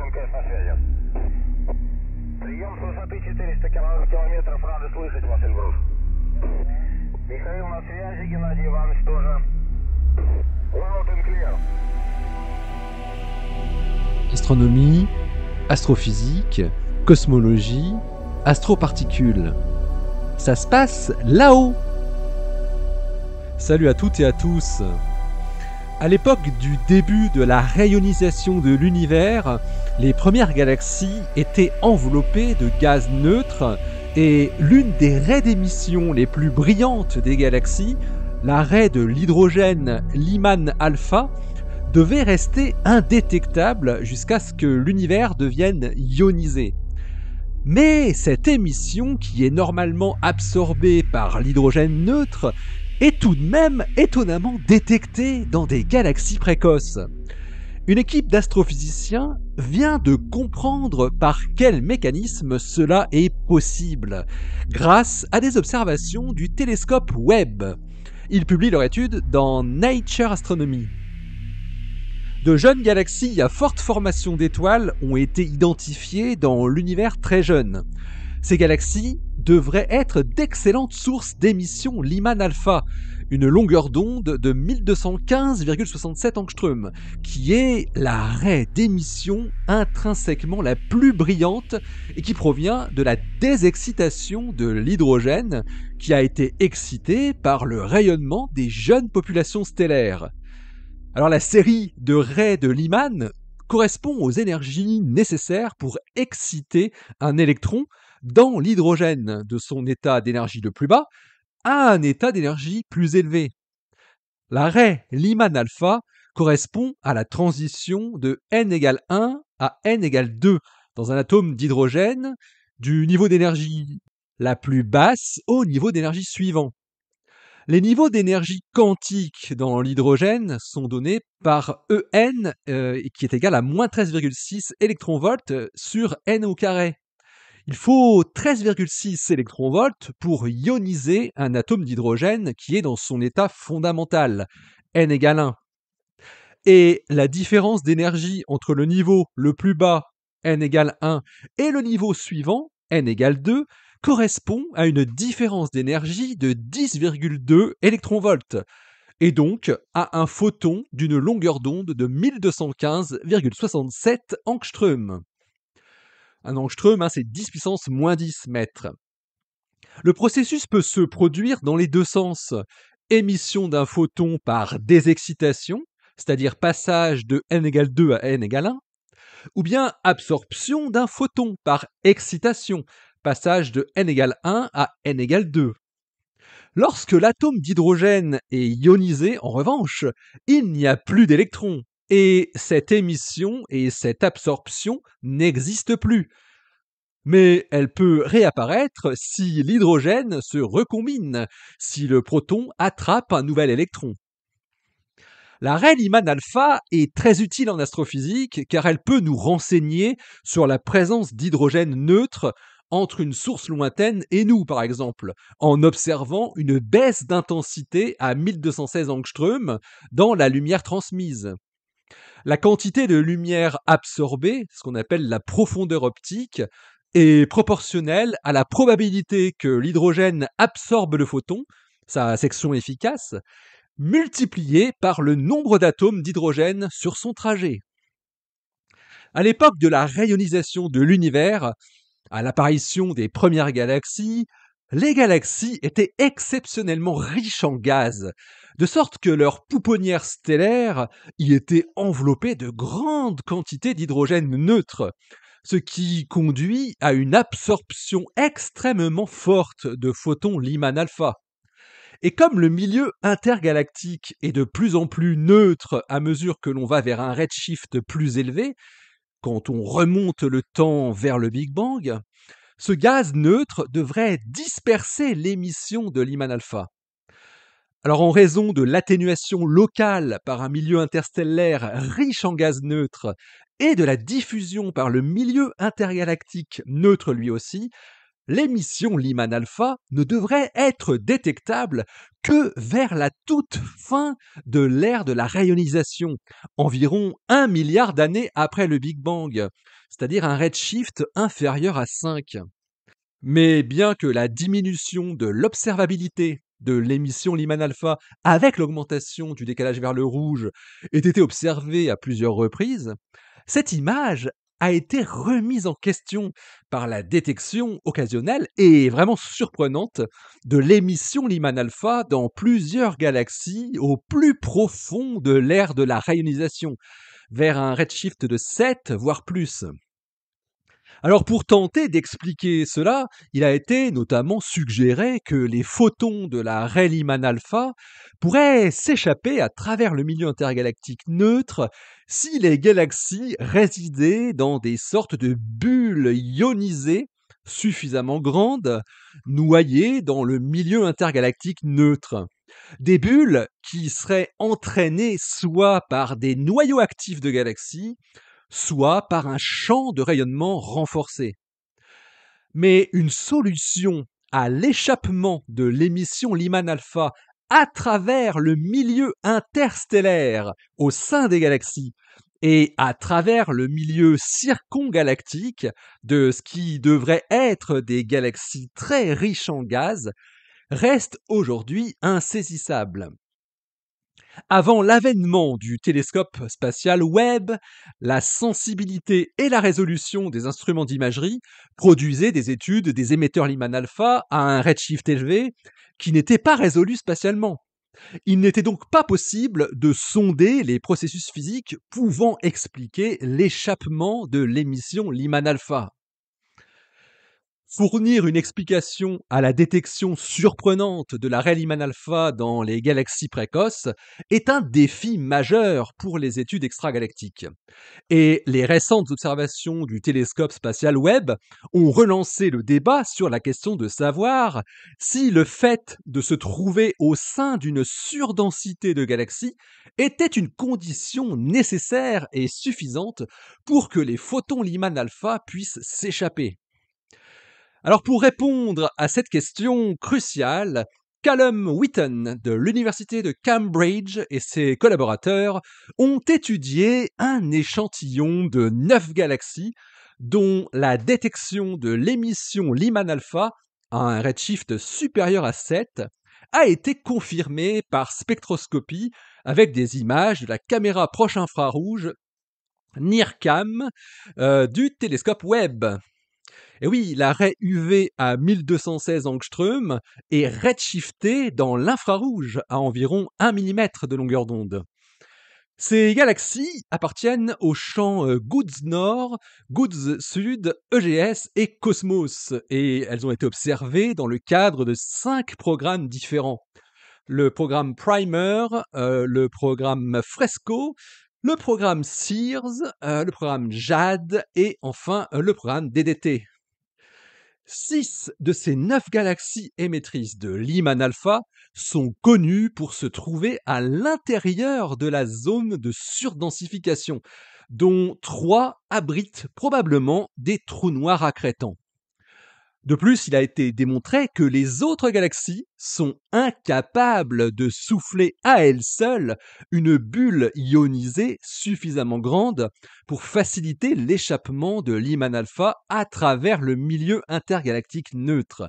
МКС на связи. Прием с высоты 400 километров. Рады слышать вас, Эльбрус. Михаил на связи, Геннадий Иванович тоже. Loud and clear. Astronomie, astrophysique, cosmologie, astroparticules. Ça se passe là-haut. Salut à toutes et à tous. À l'époque du début de la rayonisation de l'univers, les premières galaxies étaient enveloppées de gaz neutre et l'une des raies d'émission les plus brillantes des galaxies, la raie de l'hydrogène Lyman alpha, devait rester indétectable jusqu'à ce que l'univers devienne ionisé. Mais cette émission, qui est normalement absorbée par l'hydrogène neutre, est tout de même étonnamment détectée dans des galaxies précoces. Une équipe d'astrophysiciens vient de comprendre par quel mécanisme cela est possible, grâce à des observations du télescope Webb. Ils publient leur étude dans Nature Astronomy. De jeunes galaxies à forte formation d'étoiles ont été identifiées dans l'univers très jeune. Ces galaxies devraient être d'excellentes sources d'émissions Lyman alpha, une longueur d'onde de 1215,67 angstroms, qui est la raie d'émission intrinsèquement la plus brillante et qui provient de la désexcitation de l'hydrogène qui a été excité par le rayonnement des jeunes populations stellaires. Alors la série de raies de Lyman correspond aux énergies nécessaires pour exciter un électron dans l'hydrogène de son état d'énergie le plus bas à un état d'énergie plus élevé. La raie Lyman alpha correspond à la transition de n égale 1 à n égale 2 dans un atome d'hydrogène du niveau d'énergie la plus basse au niveau d'énergie suivant. Les niveaux d'énergie quantique dans l'hydrogène sont donnés par En qui est égal à moins 13,6 électronvolts sur n au carré. Il faut 13,6 électronvolts pour ioniser un atome d'hydrogène qui est dans son état fondamental, n égale 1. Et la différence d'énergie entre le niveau le plus bas, n égale 1, et le niveau suivant, n égale 2, correspond à une différence d'énergie de 10,2 électronvolts, et donc à un photon d'une longueur d'onde de 1215,67 angstroms. Un angstrom, c'est 10 puissance moins 10 mètres. Le processus peut se produire dans les deux sens. Émission d'un photon par désexcitation, c'est-à-dire passage de n égale 2 à n égale 1, ou bien absorption d'un photon par excitation, passage de n égale 1 à n égale 2. Lorsque l'atome d'hydrogène est ionisé, en revanche, il n'y a plus d'électrons, et cette émission et cette absorption n'existent plus. Mais elle peut réapparaître si l'hydrogène se recombine, si le proton attrape un nouvel électron. La raie Lyman alpha est très utile en astrophysique car elle peut nous renseigner sur la présence d'hydrogène neutre entre une source lointaine et nous, par exemple, en observant une baisse d'intensité à 1216 angstroms dans la lumière transmise. La quantité de lumière absorbée, ce qu'on appelle la profondeur optique, est proportionnelle à la probabilité que l'hydrogène absorbe le photon, sa section efficace, multipliée par le nombre d'atomes d'hydrogène sur son trajet. À l'époque de la rayonisation de l'univers, à l'apparition des premières galaxies, les galaxies étaient exceptionnellement riches en gaz, de sorte que leurs pouponnières stellaires y étaient enveloppées de grandes quantités d'hydrogène neutre, ce qui conduit à une absorption extrêmement forte de photons Lyman alpha. Et comme le milieu intergalactique est de plus en plus neutre à mesure que l'on va vers un redshift plus élevé, quand on remonte le temps vers le Big Bang, ce gaz neutre devrait disperser l'émission de Lyman alpha. Alors en raison de l'atténuation locale par un milieu interstellaire riche en gaz neutre et de la diffusion par le milieu intergalactique neutre lui aussi, l'émission Lyman alpha ne devrait être détectable que vers la toute fin de l'ère de la rayonisation, environ 1 milliard d'années après le Big Bang, c'est-à-dire un redshift inférieur à 5. Mais bien que la diminution de l'observabilité de l'émission Lyman alpha avec l'augmentation du décalage vers le rouge ait été observée à plusieurs reprises, cette image a été remise en question par la détection occasionnelle et vraiment surprenante de l'émission Lyman alpha dans plusieurs galaxies au plus profond de l'ère de la rayonisation, vers un redshift de 7 voire plus. Alors pour tenter d'expliquer cela, il a été notamment suggéré que les photons de la raie Lyman alpha pourraient s'échapper à travers le milieu intergalactique neutre si les galaxies résidaient dans des sortes de bulles ionisées suffisamment grandes, noyées dans le milieu intergalactique neutre. Des bulles qui seraient entraînées soit par des noyaux actifs de galaxies, soit par un champ de rayonnement renforcé. Mais une solution à l'échappement de l'émission Lyman alpha à travers le milieu interstellaire au sein des galaxies et à travers le milieu circongalactique de ce qui devrait être des galaxies très riches en gaz reste aujourd'hui insaisissable. Avant l'avènement du télescope spatial Webb, la sensibilité et la résolution des instruments d'imagerie produisaient des études des émetteurs Lyman alpha à un redshift élevé qui n'étaient pas résolus spatialement. Il n'était donc pas possible de sonder les processus physiques pouvant expliquer l'échappement de l'émission Lyman alpha. Fournir une explication à la détection surprenante de la raie Lyman alpha dans les galaxies précoces est un défi majeur pour les études extragalactiques. Et les récentes observations du télescope spatial Webb ont relancé le débat sur la question de savoir si le fait de se trouver au sein d'une surdensité de galaxies était une condition nécessaire et suffisante pour que les photons Lyman alpha puissent s'échapper. Alors pour répondre à cette question cruciale, Callum Whitten de l'université de Cambridge et ses collaborateurs ont étudié un échantillon de 9 galaxies dont la détection de l'émission Lyman alpha à un redshift supérieur à 7 a été confirmée par spectroscopie avec des images de la caméra proche infrarouge NIRCam du télescope Webb. Et oui, la raie UV à 1216 angstroms est redshiftée dans l'infrarouge à environ 1 mm de longueur d'onde. Ces galaxies appartiennent aux champs GOODS Nord, GOODS Sud, EGS et Cosmos, et elles ont été observées dans le cadre de 5 programmes différents. Le programme Primer, le programme Fresco, le programme SEARS, le programme JAD et enfin le programme DDT. 6 de ces 9 galaxies émettrices de Lyman alpha sont connues pour se trouver à l'intérieur de la zone de surdensification, dont 3 abritent probablement des trous noirs accrétants. De plus, il a été démontré que les autres galaxies sont incapables de souffler à elles seules une bulle ionisée suffisamment grande pour faciliter l'échappement de Lyman alpha à travers le milieu intergalactique neutre.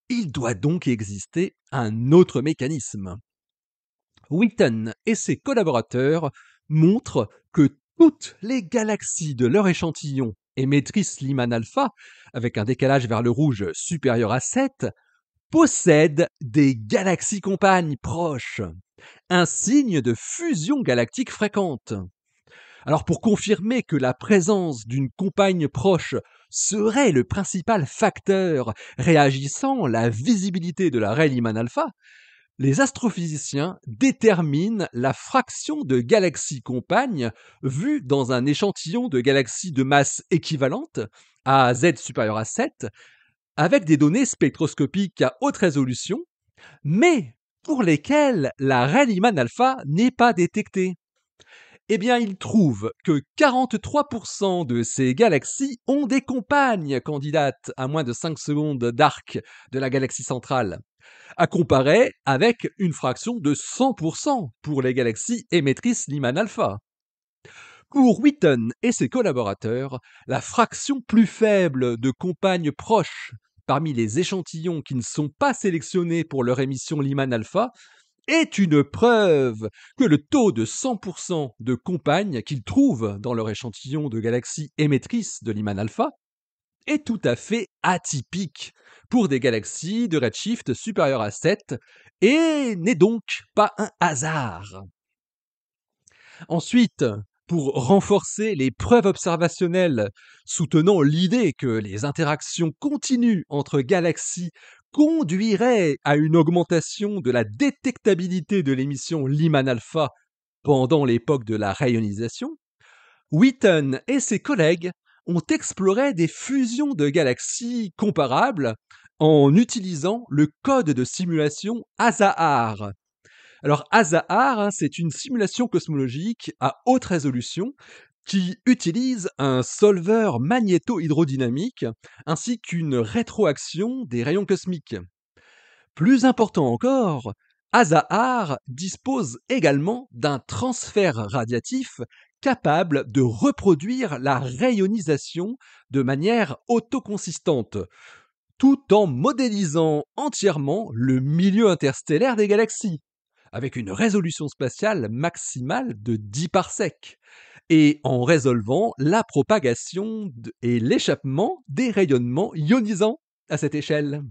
Il doit donc exister un autre mécanisme. Whitten et ses collaborateurs montrent que toutes les galaxies de leur échantillon émettrices Lyman alpha, avec un décalage vers le rouge supérieur à 7, possèdent des galaxies compagnes proches, un signe de fusion galactique fréquente. Alors pour confirmer que la présence d'une compagne proche serait le principal facteur réagissant la visibilité de la raie Lyman alpha, les astrophysiciens déterminent la fraction de galaxies compagnes vue dans un échantillon de galaxies de masse équivalente, à Z supérieur à 7, avec des données spectroscopiques à haute résolution, mais pour lesquelles la raie Lyman alpha n'est pas détectée. Eh bien, il trouve que 43% de ces galaxies ont des compagnes candidates à moins de 5 secondes d'arc de la galaxie centrale, à comparer avec une fraction de 100% pour les galaxies émettrices Lyman alpha. Pour Wheaton et ses collaborateurs, la fraction plus faible de compagnes proches parmi les échantillons qui ne sont pas sélectionnés pour leur émission Lyman alpha est une preuve que le taux de 100% de compagnes qu'ils trouvent dans leur échantillon de galaxies émettrices de Lyman alpha est tout à fait atypique pour des galaxies de redshift supérieur à 7 et n'est donc pas un hasard. Ensuite, pour renforcer les preuves observationnelles soutenant l'idée que les interactions continues entre galaxies conduiraient à une augmentation de la détectabilité de l'émission Lyman alpha pendant l'époque de la rayonisation, Wheaton et ses collègues ont exploré des fusions de galaxies comparables en utilisant le code de simulation AZAHAR. Alors AZAHAR, c'est une simulation cosmologique à haute résolution qui utilise un solveur magnéto-hydrodynamique ainsi qu'une rétroaction des rayons cosmiques. Plus important encore, AZAHAR dispose également d'un transfert radiatif capable de reproduire la rayonisation de manière autoconsistante, tout en modélisant entièrement le milieu interstellaire des galaxies, avec une résolution spatiale maximale de 10 parsecs, et en résolvant la propagation et l'échappement des rayonnements ionisants à cette échelle.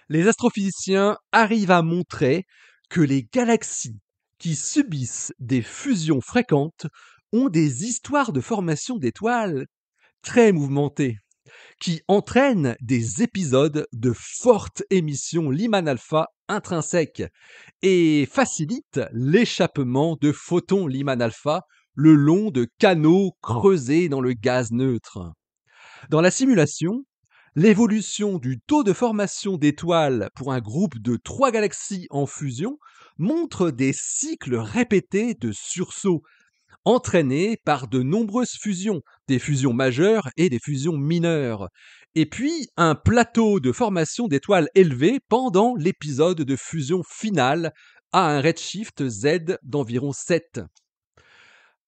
Les astrophysiciens arrivent à montrer que les galaxies qui subissent des fusions fréquentes ont des histoires de formation d'étoiles très mouvementées, qui entraînent des épisodes de forte émission Lyman alpha intrinsèque et facilitent l'échappement de photons Lyman alpha le long de canaux creusés dans le gaz neutre. Dans la simulation, l'évolution du taux de formation d'étoiles pour un groupe de 3 galaxies en fusion montre des cycles répétés de sursauts entraînés par de nombreuses fusions, des fusions majeures et des fusions mineures, et puis un plateau de formation d'étoiles élevé pendant l'épisode de fusion finale à un redshift Z d'environ 7.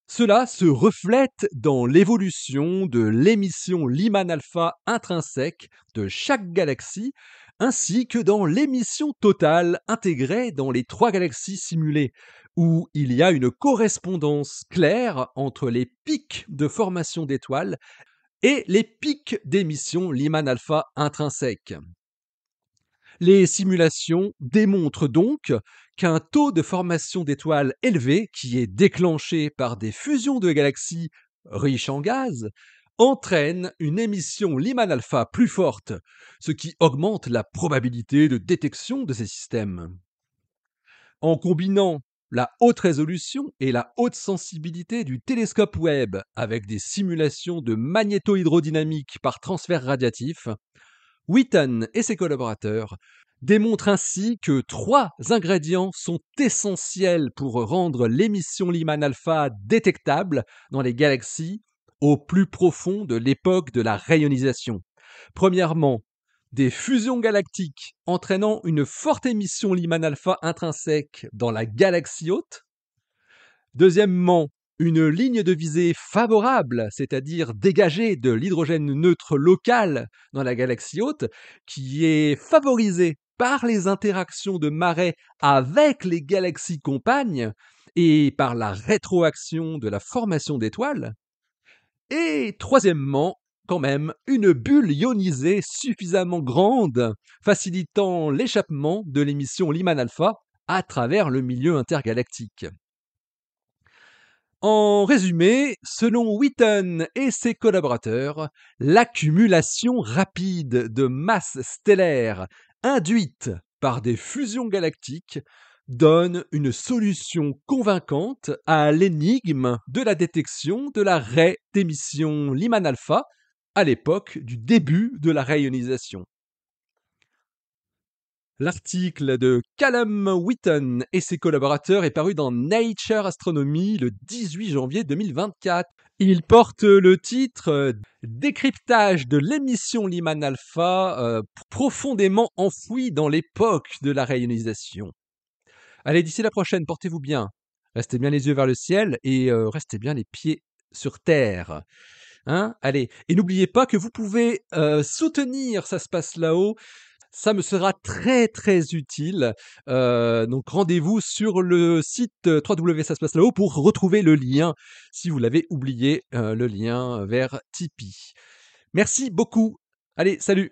Cela se reflète dans l'évolution de l'émission Lyman alpha intrinsèque de chaque galaxie, ainsi que dans l'émission totale intégrée dans les 3 galaxies simulées, où il y a une correspondance claire entre les pics de formation d'étoiles et les pics d'émission Lyman alpha intrinsèque. Les simulations démontrent donc qu'un taux de formation d'étoiles élevé, qui est déclenché par des fusions de galaxies riches en gaz, entraîne une émission Lyman alpha plus forte, ce qui augmente la probabilité de détection de ces systèmes. En combinant la haute résolution et la haute sensibilité du télescope Webb avec des simulations de magnéto-hydrodynamique par transfert radiatif, Wheaton et ses collaborateurs démontrent ainsi que 3 ingrédients sont essentiels pour rendre l'émission Lyman alpha détectable dans les galaxies au plus profond de l'époque de la rayonisation. Premièrement, des fusions galactiques entraînant une forte émission Lyman alpha intrinsèque dans la galaxie hôte. Deuxièmement, une ligne de visée favorable, c'est-à-dire dégagée de l'hydrogène neutre local dans la galaxie hôte, qui est favorisée par les interactions de marée avec les galaxies compagnes et par la rétroaction de la formation d'étoiles. Et troisièmement, quand même, une bulle ionisée suffisamment grande, facilitant l'échappement de l'émission Lyman alpha à travers le milieu intergalactique. En résumé, selon Wheaton et ses collaborateurs, l'accumulation rapide de masse stellaire induite par des fusions galactiques donne une solution convaincante à l'énigme de la détection de la raie d'émission Lyman alpha à l'époque du début de la rayonisation. L'article de Callum Wheaton et ses collaborateurs est paru dans Nature Astronomy le 18 janvier 2024. Il porte le titre Décryptage de l'émission Lyman alpha profondément enfouie dans l'époque de la rayonisation. Allez, d'ici la prochaine, portez-vous bien. Restez bien les yeux vers le ciel et restez bien les pieds sur terre. Hein? Allez, et n'oubliez pas que vous pouvez soutenir Ça se passe là-haut. Ça me sera très très utile. Donc rendez-vous sur le site www.ça-se-passe-là-haut pour retrouver le lien, si vous l'avez oublié, le lien vers Tipeee. Merci beaucoup. Allez, salut!